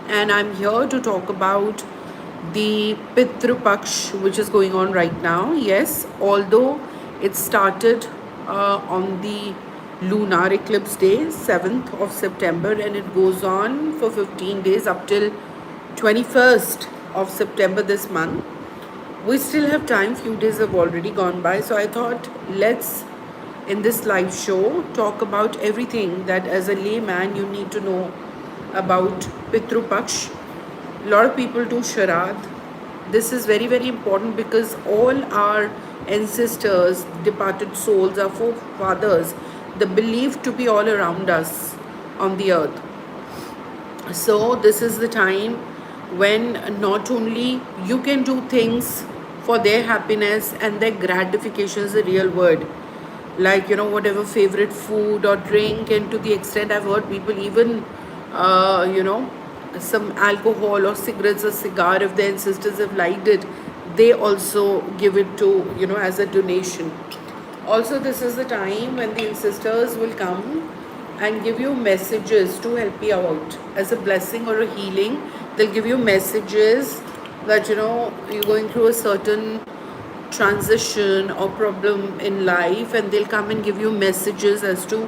and I'm here to talk about the Pitru Paksh, which is going on right now. Yes, although it started on the lunar eclipse day, 7th of September, and it goes on for 15 days up till 21st of September this month. We still have time, few days have already gone by, so I thought let's in this live show talk about everything that as a layman you need to know about Pitru Paksh. A lot of people do Sharad. This is very, very important because all our ancestors, departed souls, our forefathers, they're believed to be all around us on the earth. So this is the time when not only you can do things for their happiness and their gratification is a real word, like whatever favorite food or drink, and to the extent I've heard people even some alcohol or cigarettes or cigar, if their ancestors have liked it, they also give it to as a donation. Also, this is the time when the ancestors will come and give you messages to help you out as a blessing or a healing. They'll give you messages that you're going through a certain transition or problem in life, and they'll come and give you messages as to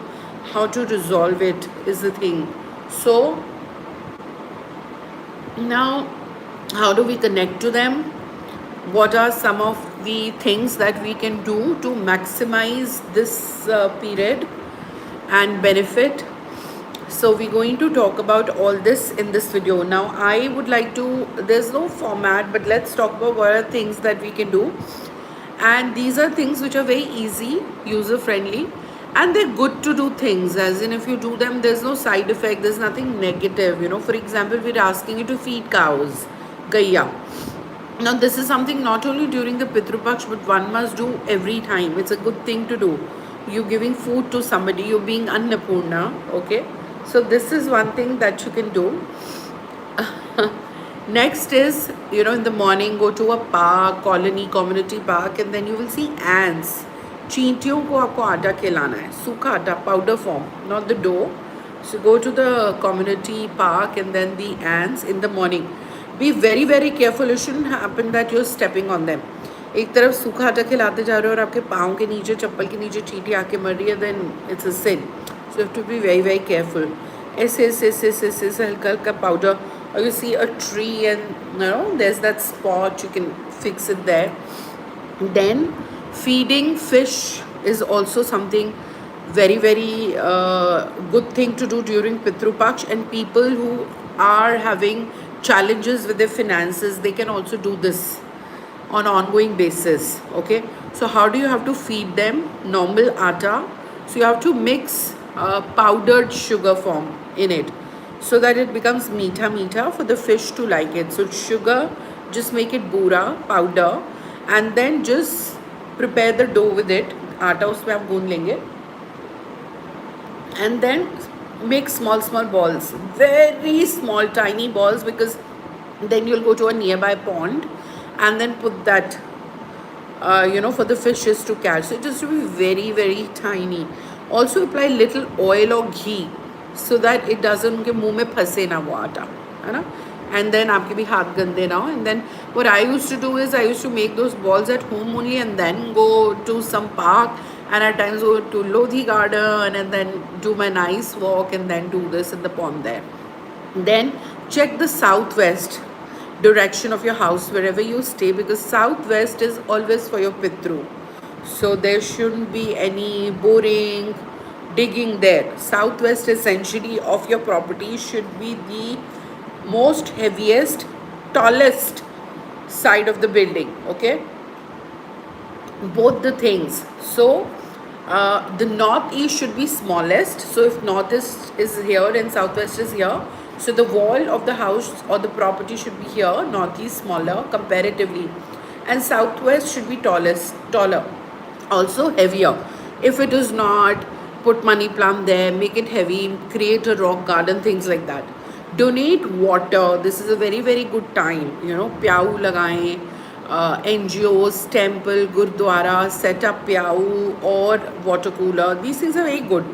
how to resolve it, is the thing. So now, how do we connect to them? What are some of the things that we can do to maximize this period and benefit? So we're going to talk about all this in this video. Now I would like to, there's no format, but let's talk about what are things that we can do. And these are things which are very easy, user friendly, and they're good to do things, as in if you do them there's no side effect, there's nothing negative. For example, we're asking you to feed cows, gaya. Now this is something not only during the Pitru Paksh, but one must do every time. It's a good thing to do. You're giving food to somebody, you're being Annapurna, okay? So this is one thing that you can do. Next is, in the morning, go to a park, community park, and then you will see ants. चींटियों को आपको आटा खिलाना है, सूखा आटा, powder form, not the dough. So go to the community park and then the ants in the morning. Be very, very careful. It shouldn't happen that you're stepping on them. एक तरफ सूखा आटा खिलाते जा रहे हो और आपके पाँव के नीचे, चप्पल के नीचे चींटी आके मर रही है, then it's a sin. So you have to be very, very careful. ऐसे हल्का हल्का powder. Or you see a tree and there's that spot, you can fix it there. Then feeding fish is also something very, very good thing to do during Pitru Paksh, and people who are having challenges with their finances, they can also do this on ongoing basis. Okay, so how do you have to feed them? Normal atta, so you have to mix powdered sugar form in it, so that it becomes meetha for the fish to like it. So sugar, just make it bura powder, and then just prepare the dough with it. आटा उसमें आप गूंद लेंगे, and then make small balls, very small tiny balls, because then you'll go to a nearby pond and then put that for the fishes to catch. So it has to be very, very tiny. Also apply little oil or ghee so that it doesn't उनके मुंह में फंसे ना वो आटा, है ना? And then आपके भी हाथ गंदे ना हो. And then what I used to do is I used to make those balls at home only, and then go to some park, and at times go to Lodhi garden and then do my nice walk and then do this in the pond there. Then check the southwest direction of your house wherever you stay, because southwest is always for your Pitru. So there shouldn't be any boring, digging there. Southwest essentially of your property should be the most heaviest, tallest side of the building. Okay, both the things. So the northeast should be smallest. So if northeast is here and southwest is here, so the wall of the house or the property should be here, northeast smaller comparatively, and southwest should be taller, also heavier. If it is not, put money plant there, make it heavy, create a rock garden, things like that. Donate water. This is a very, very good time. प्याऊ लगाएं. NGOs, temple, gurdwara, set up pyau or water cooler. These things are very good.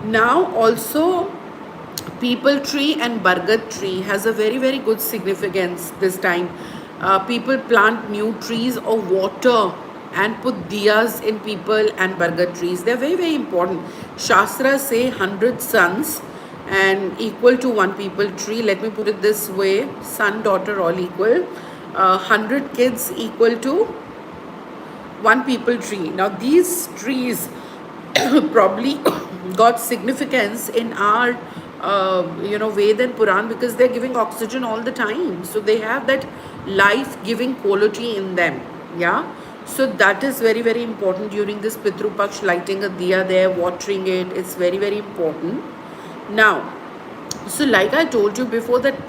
Now also People tree and bargat tree has a very very good significance this time. People plant new trees or water and put diyas in people and bargat trees. They're very very important. Shastras say 100 sons and equal to one people tree. Let me put it this way: son, daughter, all equal. 100 kids equal to one people tree. Now these trees probably got significance in our Ved and Puran, because they're giving oxygen all the time, so they have that life giving quality in them. Yeah, so that is very very important during this Pitru Paksh. Lighting a diya there, watering it, it's very very important. Now, so like I told you before, that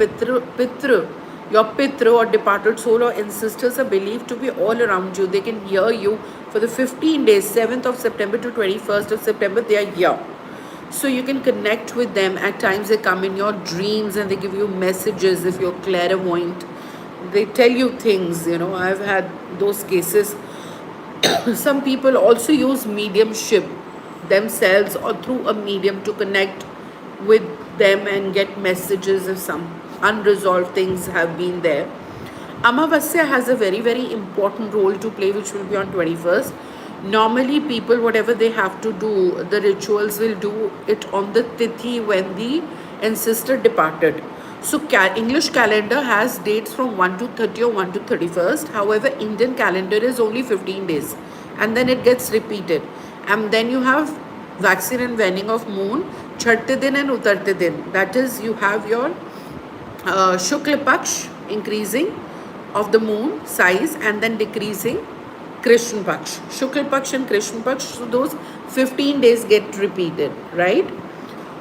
your Pitru or departed soul or ancestors are believed to be all around you. They can hear you for the 15 days, 7th of September to 21st of September, they are here. So you can connect with them. At times they come in your dreams and they give you messages if you're clairvoyant. They tell you things, I've had those cases. Some people also use mediumship themselves or through a medium to connect with them and get messages if some unresolved things have been there. Amavasya has a very very important role to play, which will be on 21st. Normally people, whatever they have to do, the rituals will do it on the tithi when the ancestor departed. So English calendar has dates from 1 to 30 or 1 to 31st. However, Indian calendar is only 15 days and then it gets repeated. And then you have waxing and waning of moon, chhatte din and utarte din. That is, you have your Shukla Paksh increasing of the moon size and then decreasing Krishna Paksh. Shukla Paksh and Krishna Paksh, so those 15 days get repeated, right?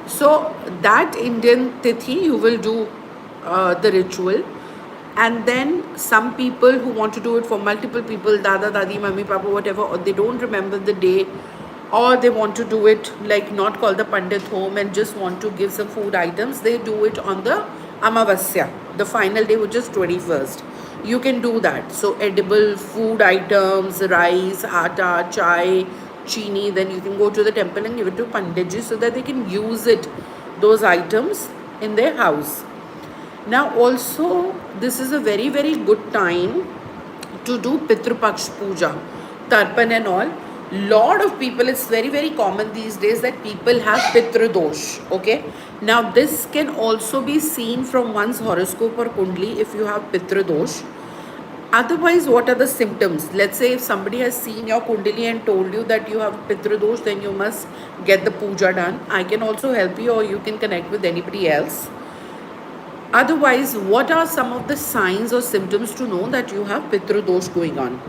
So that Indian Tithi you will do the ritual. And then some people who want to do it for multiple people, Dada, Dadi, Mummy, Papa, whatever, or they don't remember the day, or they want to do it like not call the Pandit home and just want to give some food items, they do it on the Amavasya, the final day, which is 21st. You can do that. So edible food items, rice, atta, chai, chini, then you can go to the temple and give it to Panditji so that they can use it, those items, in their house. Now also, this is a very very good time to do Pitru Paksh Puja, Tarpan and all. Lot of people, it's very very common these days that people have Pitru Dosh. Okay, now this can also be seen from one's horoscope or Kundli if you have Pitru Dosh. Otherwise, what are the symptoms? Let's say if somebody has seen your Kundali and told you that you have Pitru Dosh, then you must get the puja done. I can also help you, or you can connect with anybody else. Otherwise, what are some of the signs or symptoms to know that you have Pitru Dosh going on?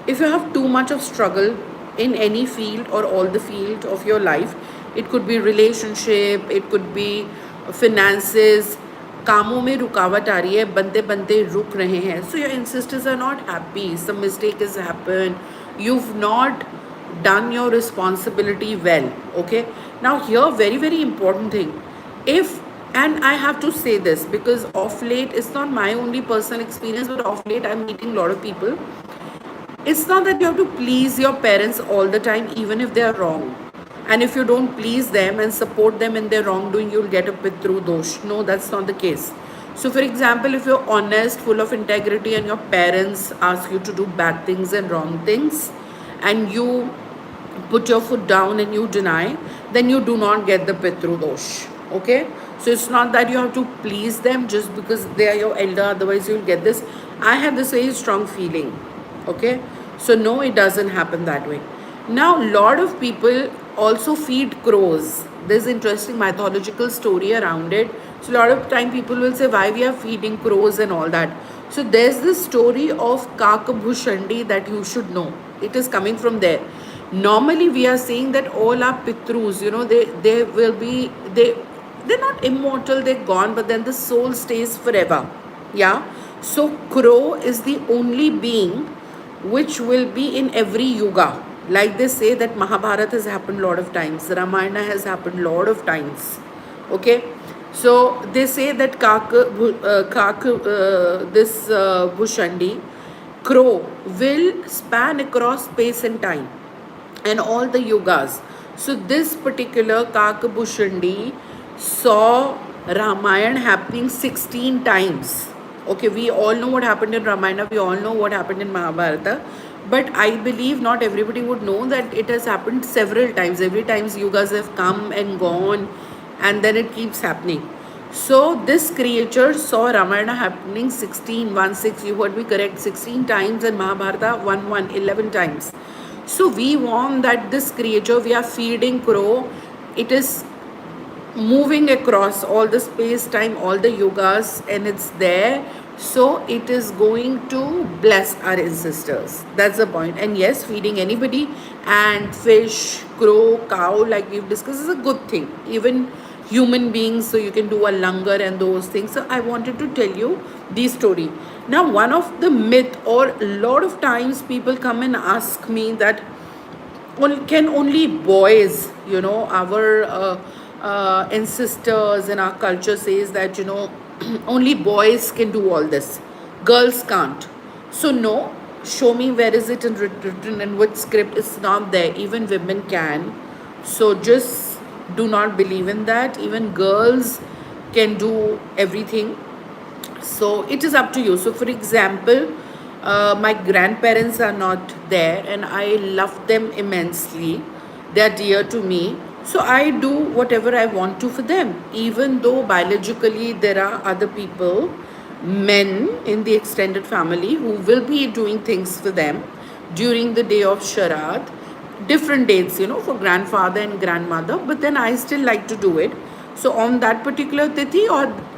If you have too much of struggle in any field or all the field of your life, it could be relationship, it could be finances, कामों में रुकावट आ रही है, बनते बनते रुक रहे हैं, so your ancestors are not happy, some mistake has happened, you've not done your responsibility well. Okay, now here very very important thing, if, and I have to say this because of late, it's not my only personal experience, but of late I'm meeting a lot of people. It's not that you have to please your parents all the time, even if they are wrong. And if you don't please them and support them in their wrongdoing, you'll get a Pitru Dosh. No, that's not the case. So for example, if you're honest, full of integrity, and your parents ask you to do bad things and wrong things, and you put your foot down and you deny, then you do not get the Pitru Dosh. Okay, so it's not that you have to please them just because they are your elder, otherwise you'll get this. I have this very strong feeling. Okay, so no, it doesn't happen that way. Now, lot of people also feed crows. There's interesting mythological story around it. So a lot of time people will say why we are feeding crows and all that. So there's this story of Kakabhushandi that you should know. It is coming from there. Normally we are saying that all our Pitrus, they will be, they're not immortal, they're gone, but then the soul stays forever. Yeah. So crow is the only being which will be in every yuga. Like they say that Mahabharata has happened a lot of times, Ramayana has happened a lot of times. Okay, so they say that Bhushandi, crow, will span across space and time and all the yugas. So this particular Kakabhushandi saw Ramayana happening 16 times. Okay, we all know what happened in Ramayana, we all know what happened in Mahabharata, but I believe not everybody would know that it has happened several times. Every times yugas have come and gone, and then it keeps happening. So this creature saw Ramayana happening 16, 1 6, you heard me correct, 16 times, and Mahabharata 1 11 times. So we want that this creature we are feeding crow, it is moving across all the space time, all the yogas, and it's there, so it is going to bless our ancestors. That's the point. And yes, feeding anybody, and fish, crow, cow, like we've discussed, is a good thing. Even human beings, so you can do a langar and those things. So I wanted to tell you the story. Now, one of the myth, or a lot of times people come and ask me that can only boys, our ancestors and our culture says that, only boys can do all this, girls can't. So no, show me where is it written in which script. It's not there. Even women can. So just do not believe in that. Even girls can do everything. So it is up to you. So for example, my grandparents are not there, and I love them immensely. They are dear to me. So I do whatever I want to for them, even though biologically there are other people, men in the extended family, who will be doing things for them during the day of Sharad, different dates, for grandfather and grandmother, but then I still like to do it. So on that particular tithi,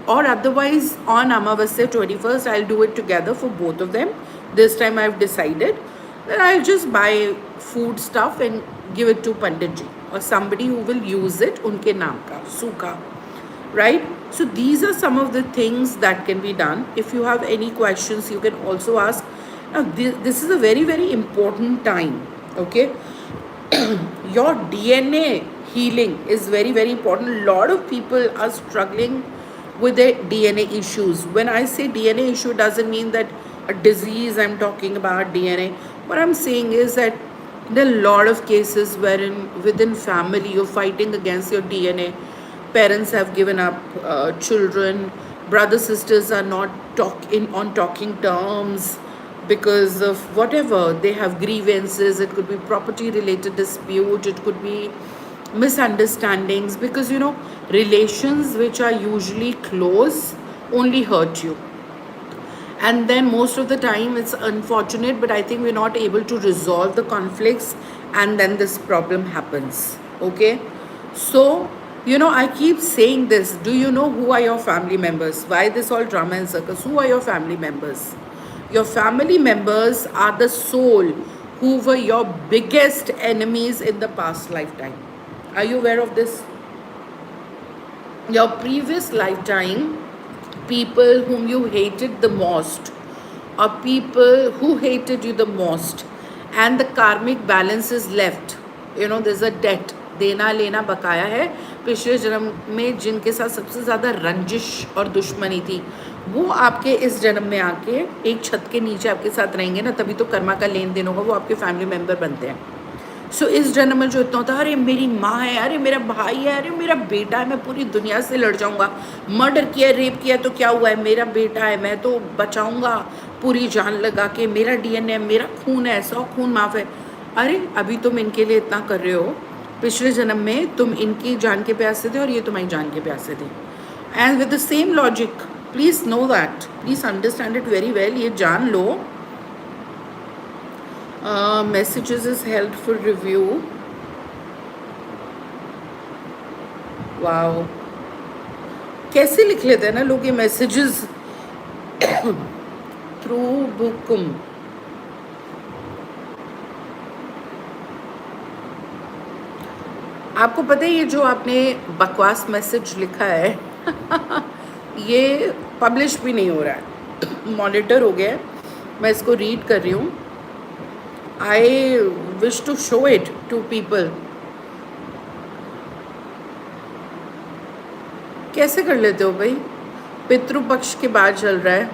or otherwise on Amavasya 21st, I'll do it together for both of them. This time I've decided that I'll just buy food stuff and give it to Panditji or somebody who will use it, unke naam ka, suka, right? So these are some of the things that can be done. If you have any questions, you can also ask. Now this is a very, very important time, okay? Your DNA healing is very, very important. A lot of people are struggling with their DNA issues. When I say DNA issue, doesn't mean that a disease I'm talking about DNA. What I'm saying is that there are a lot of cases wherein within family you're fighting against your DNA. Parents have given up children. Brothers, sisters are not on talking terms because of whatever. They have grievances. It could be property related dispute. It could be misunderstandings, because relations which are usually close only hurt you, and then most of the time it's unfortunate, but I think we're not able to resolve the conflicts, and then this problem happens. Okay, so I keep saying this. Do you know who are your family members? Why this all drama and circus? Who are your family members? Your family members are the soul who were your biggest enemies in the past lifetime. Are you aware of this? Your previous lifetime, people whom you hated the most, or people who hated you the most, and the karmic balance is left. There's a debt. देना लेना बकाया है. पिछले जन्म में जिनके साथ सबसे ज़्यादा रंजिश और दुश्मनी थी, वो आपके इस जन्म में आके एक छत के नीचे आपके साथ रहेंगे ना, तभी तो कर्मा का लेन देन होगा. वो आपके फैमिली मेम्बर बनते हैं. सो इस जन्म में जो इतना होता है, अरे मेरी माँ है, अरे मेरा भाई है, अरे मेरा बेटा है, मैं पूरी दुनिया से लड़ जाऊँगा. मर्डर किया, रेप किया तो क्या हुआ है, मेरा बेटा है, मैं तो बचाऊँगा पूरी जान लगा के. मेरा DNA, मेरा खून है, 100 खून माफ़ है. अरे अभी तुम इनके लिए इतना कर रहे हो, पिछले जन्म में तुम इनकी जान के प्यासे थे और ये तुम्हारी जान के प्यासे थे. And with the same logic, please know that, please understand it very well. ये जान लो. Messages is held for review. Wow. कैसे लिख लेते हैं ना लोग ये मैसेजेस थ्रू बुकुम. आपको पता है ये जो आपने बकवास मैसेज लिखा है ये पब्लिश भी नहीं हो रहा है, मॉनिटर हो गया है. मैं इसको रीड कर रही हूँ. I wish to show it to people. कैसे कर लेते हो भाई? पितृ पक्ष के बाद चल रहा है.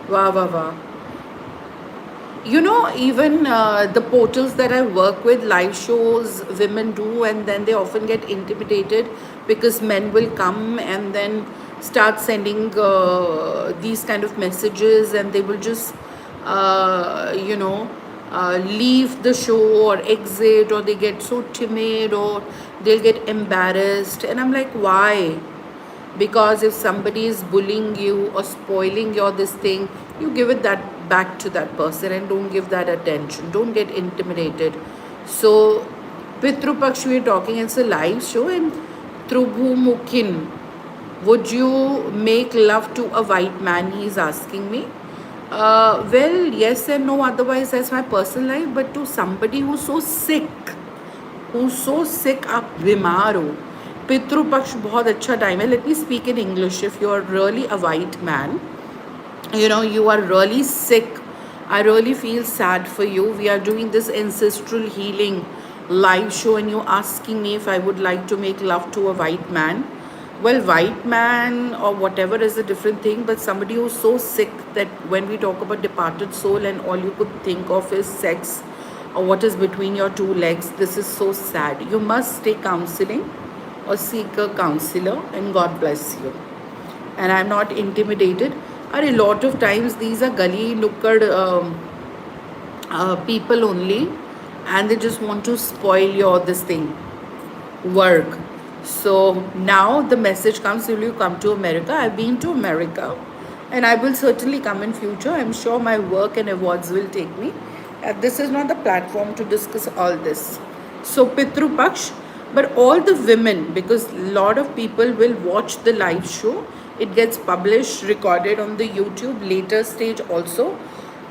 वाह वाह वाह. Even the portals that I work with, live shows women do, and then they often get intimidated because men will come and then start sending these kind of messages, and they will just, leave the show or exit, or they get so timid, or they'll get embarrassed. And I'm like, why? Because if somebody is bullying you or spoiling your this thing, you give it that back to that person and don't give that attention, don't get intimidated. So Pitru Paksh, we're talking, it's a live show, and Trubhu Mukhin, would you make love to a white man, he's asking me. Well, yes and no, otherwise that's my personal life. But to somebody who's so sick, आप बीमार हो, पितृपक्ष बहुत अच्छा time है. Let me speak in English. If you are really a white man, you are really sick, I really feel sad for you. We are doing this ancestral healing live show, and you asking me if I would like to make love to a white man. Well, white man or whatever is a different thing, but somebody who's so sick that when we talk about departed soul and all you could think of is sex or what is between your two legs, this is so sad. You must take counseling or seek a counselor, and God bless you. And I'm not intimidated. A lot of times these are gully nukkad people only, and they just want to spoil your this thing work. So now the message comes, will you come to America? I've been to America, and I will certainly come in future. I'm sure my work and awards will take me. This is not the platform to discuss all this. So Pitru Paksh, but all the women, because a lot of people will watch the live show. It gets published, recorded on the YouTube later stage also.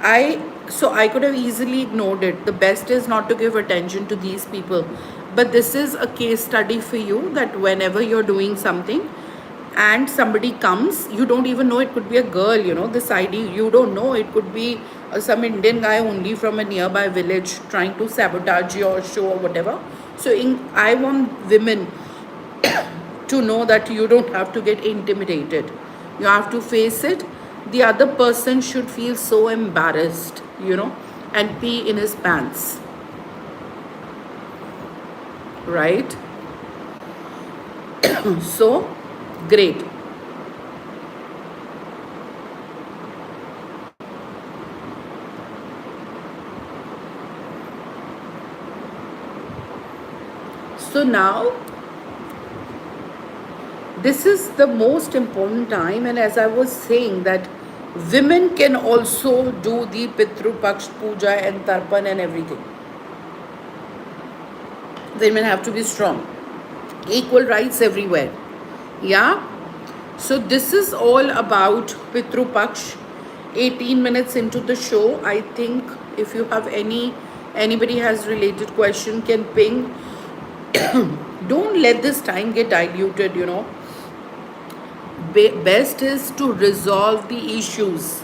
I could have easily ignored it. The best is not to give attention to these people. But this is a case study for you, that whenever you're doing something and somebody comes, you don't even know, it could be a girl, this ID, you don't know, it could be some Indian guy only from a nearby village trying to sabotage your show or whatever. So I want women to know that you don't have to get intimidated. You have to face it. The other person should feel so embarrassed, and pee in his pants. Right? So, great. So now, this is the most important time, and as I was saying, that women can also do the Pitru Paksh Puja and Tarpan and everything. Women have to be strong. Equal rights everywhere. Yeah? So this is all about Pitru Paksh. 18 minutes into the show. I think if you have anybody has related question, can ping. Don't let this time get diluted, Best is to resolve the issues.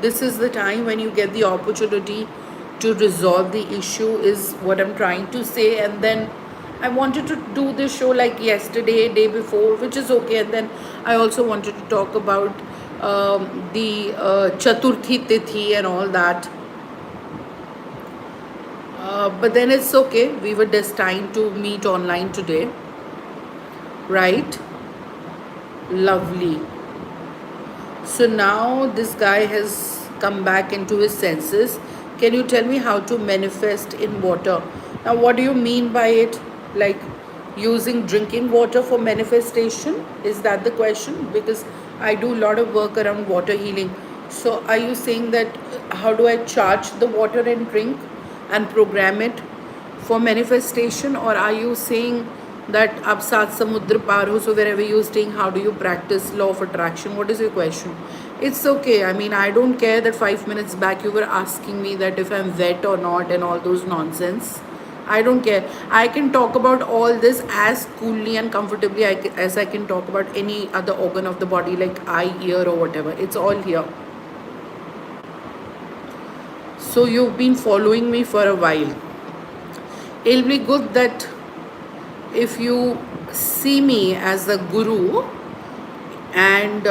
This is the time when you get the opportunity to resolve the issue, is what I'm trying to say. And then I wanted to do this show like yesterday, day before, which is okay. And then I also wanted to talk about the Chaturthi Tithi and all that. But then it's okay. We were destined to meet online today. Right? Lovely. So now this guy has come back into his senses. Can you tell me how to manifest in water? Now, what do you mean by it? Like using drinking water for manifestation? Is that the question? Because I do a lot of work around water healing. So are you saying that how do I charge the water and drink and program it for manifestation? Or are you saying that ab saat samudra par ho, so wherever you're staying, how do you practice law of attraction? What is your question? It's okay. I mean, I don't care that 5 minutes back you were asking me that if I'm wet or not and all those nonsense. I don't care. I can talk about all this as coolly and comfortably as I can talk about any other organ of the body, like eye, ear or whatever. It's all here. So you've been following me for a while. It'll be good that if you see me as a guru and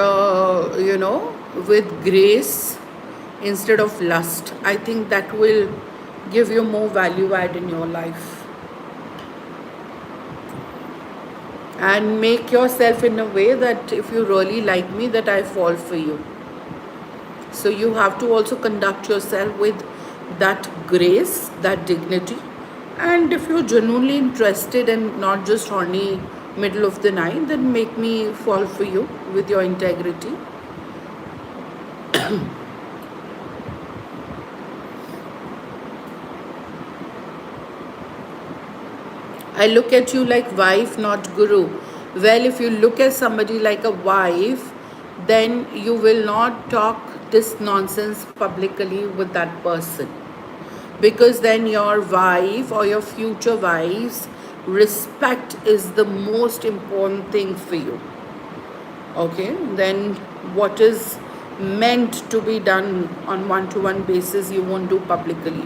with grace instead of lust. I think that will give you more value add in your life. And make yourself in a way that if you really like me, that I fall for you. So you have to also conduct yourself with that grace, that dignity. And if you're genuinely interested and not just horny middle of the night, then make me fall for you with your integrity. I look at you like wife, not guru. Well, if you look at somebody like a wife, then you will not talk this nonsense publicly with that person. Because then your wife or your future wife's respect is the most important thing for you. Okay, then what is meant to be done on one-to-one basis, you won't do publicly.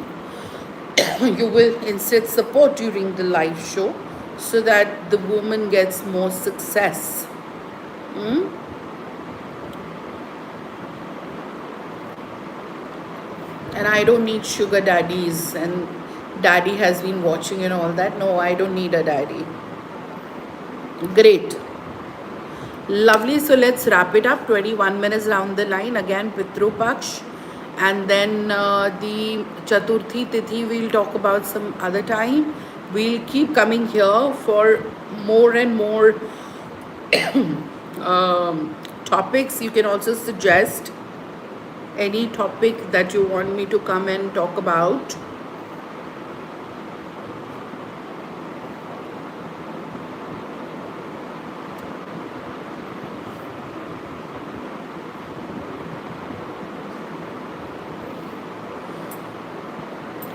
You will instead support during the live show so that the woman gets more success. And I don't need sugar daddies and daddy has been watching and all that. No, I don't need a daddy. Great. Lovely. So let's wrap it up. 21 minutes down the line. Again, Pitru Paksh. And then the Chaturthi Tithi we'll talk about some other time. We'll keep coming here for more and more topics. You can also suggest any topic that you want me to come and talk about.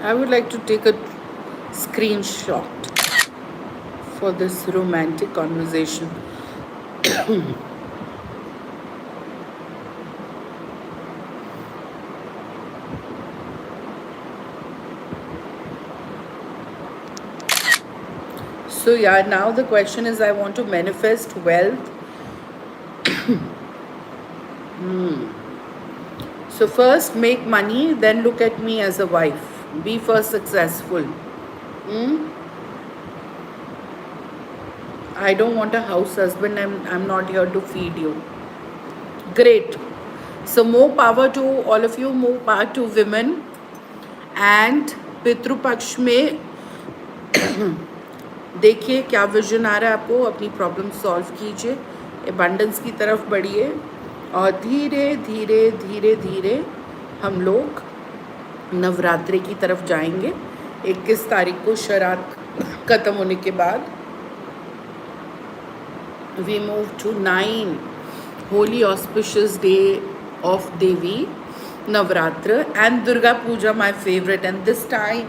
I would like to take a screenshot for this romantic conversation. So yeah, now the question is, I want to manifest wealth. So first make money, then look at me as a wife. Be first successful. I don't want a house husband. I'm not here to feed you. Great. So more power to all of you, more power to women. And पितृ पक्ष में देखिए क्या vision आ रहा है आपको, अपनी problem solve कीजिए, एबंडेंस की तरफ बढ़िए और धीरे धीरे धीरे धीरे हम लोग नवरात्रि की तरफ जाएंगे 21 तारीख को शरात ख़त्म होने के बाद. We move to 9 holy auspicious day of Devi Navratra and Durga Puja, my favorite. And this time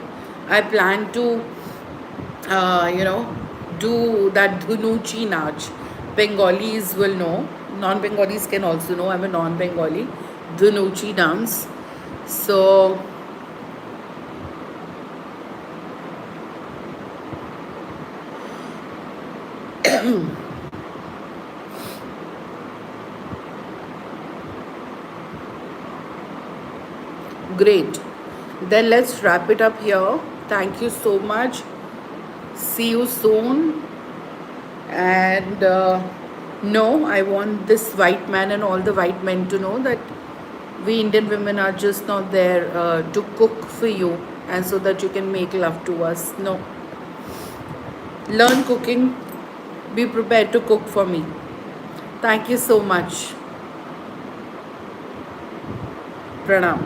I plan to do that Dhunuchi Nach. Bengalis will know, non-Bengalis can also know. I'm a non-Bengali. Dhunuchi dance. So great. Then let's wrap it up here. Thank you so much. See you soon. And no, I want this white man and all the white men to know that we Indian women are just not there to cook for you and so that you can make love to us. No. Learn cooking. Be prepared to cook for me. Thank you so much. Pranam.